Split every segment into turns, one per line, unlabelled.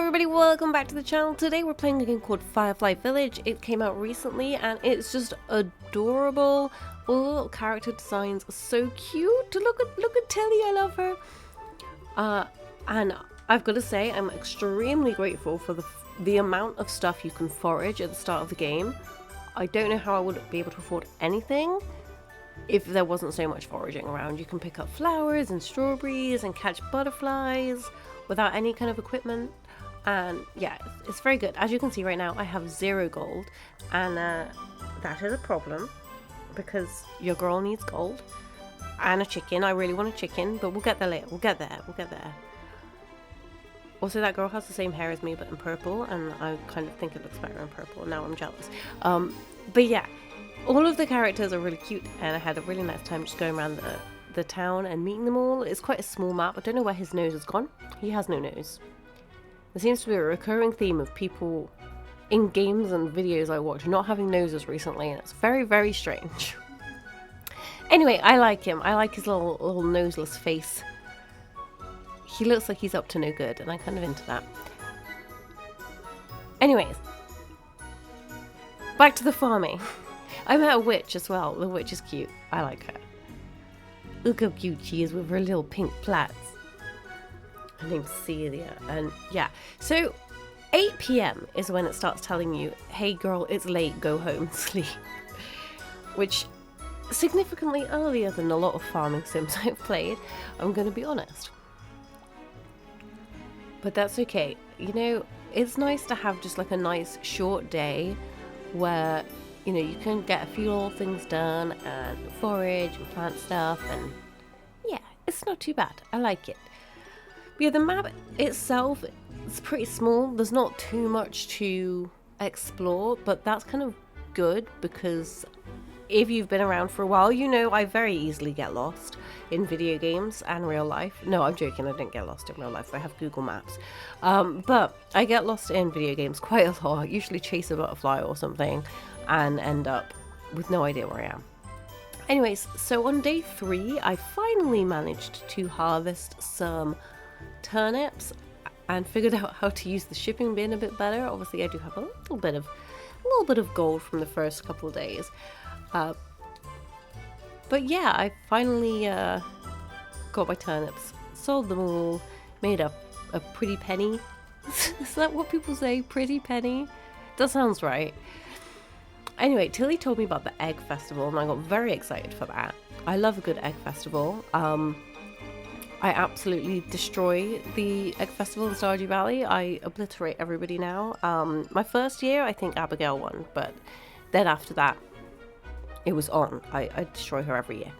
everybody, welcome back to the channel. Today we're playing a game called Firefly Village. It came out recently and it's just adorable. All the little character designs are so cute. Look at Tilly, I love her. And I've got to say, I'm extremely grateful for the amount of stuff you can forage at the start of the game. I don't know how I would be able to afford anything if there wasn't so much foraging around. You can pick up flowers and strawberries and catch butterflies without any kind of equipment, and yeah, it's very good. As you can see right now, I have 0 gold, and that is a problem because your girl needs gold and a chicken. I really want a chicken, but we'll get there later. We'll get there. Also, that girl has the same hair as me but in purple, and I kind of think it looks better in purple. Now I'm jealous. But yeah, all of the characters are really cute, and I had a really nice time just going around the town and meeting them all. It's quite a small map. I don't know where his nose has gone. He has no nose. There seems to be a recurring theme of people in games and videos I watch not having noses recently, and it's very, very strange. Anyway, I like him. I like his little noseless face. He looks like he's up to no good, and I'm kind of into that. Anyways, back to the farming. I met a witch as well. The witch is cute. I like her. Look how cute she is with her little pink plaits. Her name's Celia, and yeah. So 8 PM is when it starts telling you, hey girl, it's late, go home, sleep. Which significantly earlier than a lot of farming sims I've played, I'm gonna be honest. But that's okay. You know, it's nice to have just like a nice short day where, you know, you can get a few little things done and forage and plant stuff, and yeah, it's not too bad. I like it. But yeah, the map itself is pretty small. There's not too much to explore, but that's kind of good because if you've been around for a while, you know I very easily get lost in video games and real life. No, I'm joking, I don't get lost in real life. I have Google Maps. But I get lost in video games quite a lot. I usually chase a butterfly or something and end up with no idea where I am. Anyways, so on day 3, I finally managed to harvest some turnips and figured out how to use the shipping bin a bit better. Obviously, I do have a little bit of gold from the first couple of days. But yeah, I finally got my turnips, sold them all, made up a pretty penny. Is that what people say? Pretty penny? That sounds right. Anyway, Tilly told me about the egg festival, and I got very excited for that. I love a good egg festival. I absolutely destroy the egg festival in Stardew Valley. I obliterate everybody now. My first year, I think Abigail won, but then after that, it was on. I destroy her every year.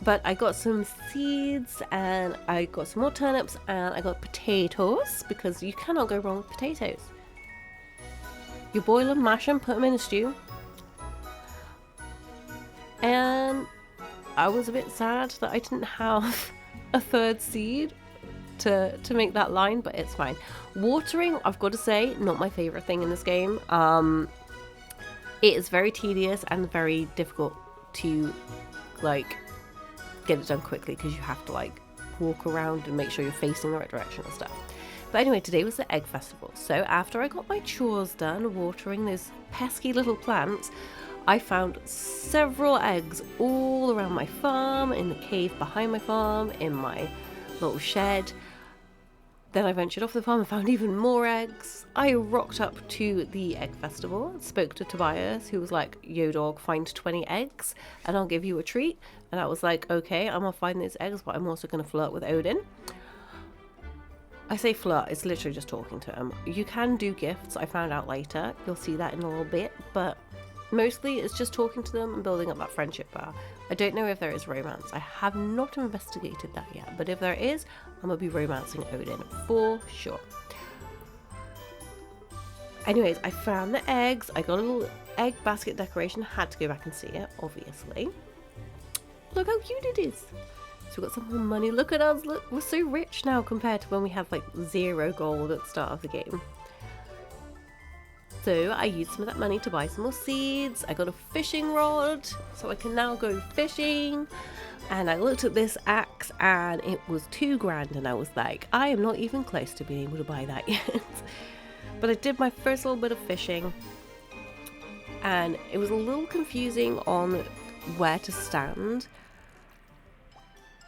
But I got some seeds, and I got some more turnips, and I got potatoes, because you cannot go wrong with potatoes. You boil them, mash them, put them in a stew. And I was a bit sad that I didn't have a third seed to make that line, but it's fine. Watering, I've got to say, not my favourite thing in this game. It is very tedious and very difficult to, like, get it done quickly because you have to, like, walk around and make sure you're facing the right direction and stuff. But anyway, today was the egg festival. So after I got my chores done, watering those pesky little plants, I found several eggs all around my farm, in the cave behind my farm, in my little shed. Then I ventured off the farm and found even more eggs. I rocked up to the egg festival, spoke to Tobias, who was like, yo dog, find 20 eggs and I'll give you a treat. And I was like, okay, I'm gonna find those eggs, but I'm also gonna flirt with Odin. I say flirt, it's literally just talking to him. You can do gifts, I found out later. You'll see that in a little bit, but mostly it's just talking to them and building up that friendship bar. I don't know if there is romance. I have not investigated that yet, but if there is, I'm gonna be romancing Odin for sure. Anyways, I found the eggs. I got a little egg basket decoration. Had to go back and see it, obviously. Look how cute it is. So we got some more money. Look at us. Look, we're so rich now compared to when we had like 0 gold at the start of the game. So I used some of that money to buy some more seeds. I got a fishing rod, so I can now go fishing. And I looked at this axe and it was $2,000, and I was like, I am not even close to being able to buy that yet. But I did my first little bit of fishing, and it was a little confusing on where to stand.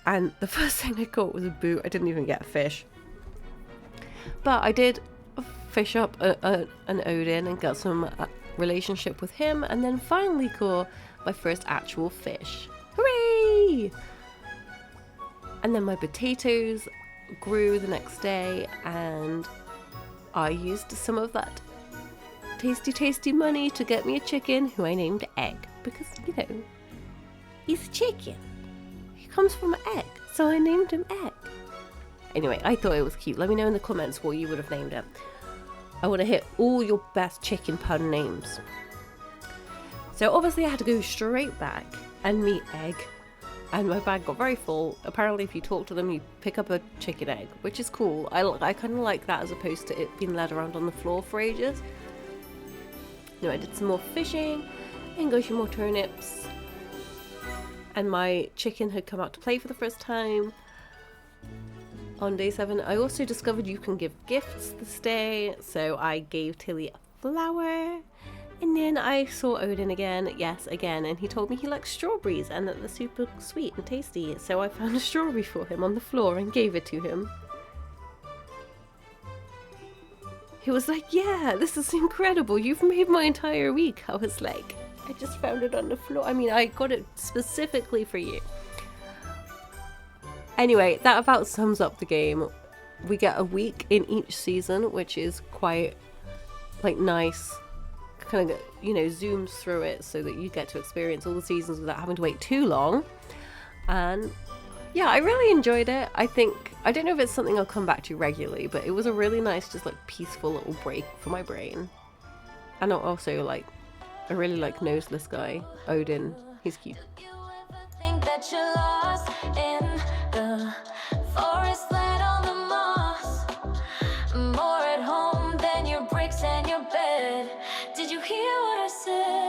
And the first thing I caught was a boot. I didn't even get a fish. But I did fish up an Odin and got some relationship with him, and then finally caught my first actual fish. Hooray! And then my potatoes grew the next day, and I used some of that tasty money to get me a chicken who I named Egg, because, you know, he's a chicken. He comes from an egg, so I named him Egg. Anyway, I thought it was cute. Let me know in the comments what you would have named it. I want to hear all your best chicken pun names. So obviously I had to go straight back and meet Egg, and my bag got very full. Apparently if you talk to them you pick up a chicken egg, which is cool. I kind of like that as opposed to it being led around on the floor for ages. No, I did some more fishing and got some more turnips, and my chicken had come out to play for the first time on day 7. I also discovered you can give gifts this day, so I gave Tilly a flower. And then I saw Odin again, and he told me he likes strawberries and that they're super sweet and tasty. So I found a strawberry for him on the floor and gave it to him. He was like, yeah, this is incredible. You've made my entire week. I was like, I just found it on the floor. I mean, I got it specifically for you. Anyway, that about sums up the game. We get a week in each season, which is quite, like, nice. Kind of, you know, zooms through it so that you get to experience all the seasons without having to wait too long. And yeah, I really enjoyed it. I don't know if it's something I'll come back to regularly, but it was a really nice, just like peaceful little break for my brain. And also, like, I really like Noseless guy, Odin. He's cute.
Think that you're lost in the forest, land on the moss, more at home than your bricks and your bed. Did you hear what I said?